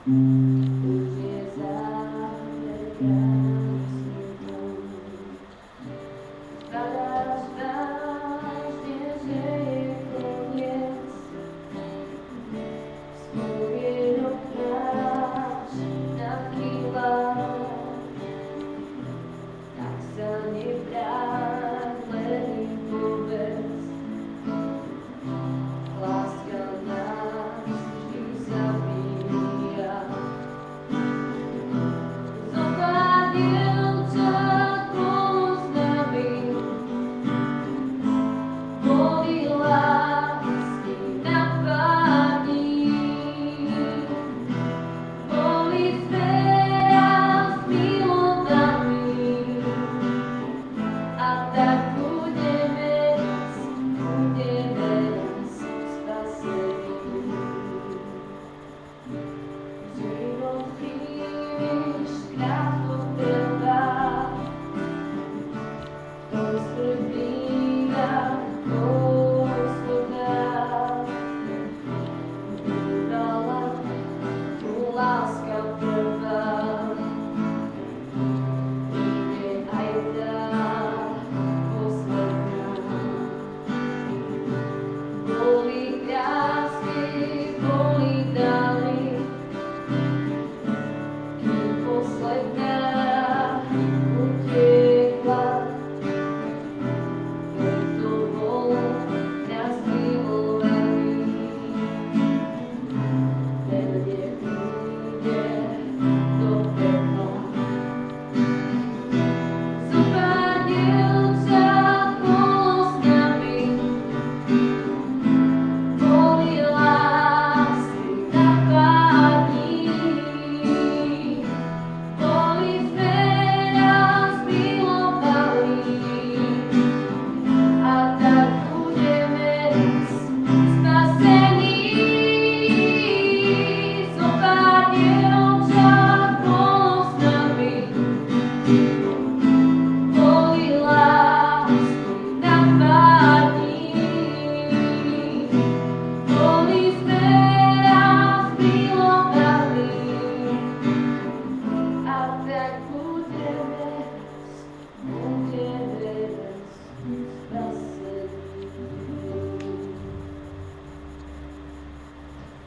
Už je záver krásny zbadáš vážne, že je koniec. Spomienok máš na chvíľach, tak sa nebráň, len im povedz. Láska nás vždy zabíja. Zopár dievčat bolo s nami, boli lásky na pár dní. Boli sme raz milovaní a tak budeme raz spasení. Život príliš krátko trvá, rozprdína poschodná. Bývala tu láska prvá, bude aj tá posledná. Boli krásne, boli dámy, kým posledná utiekla. Kto bol nás milovaný, ten nepríde do pekla. Zopár dievčat bolo s nami, boli lásky na pár dní. Boli sme raz milovaní a tak budeme spasení.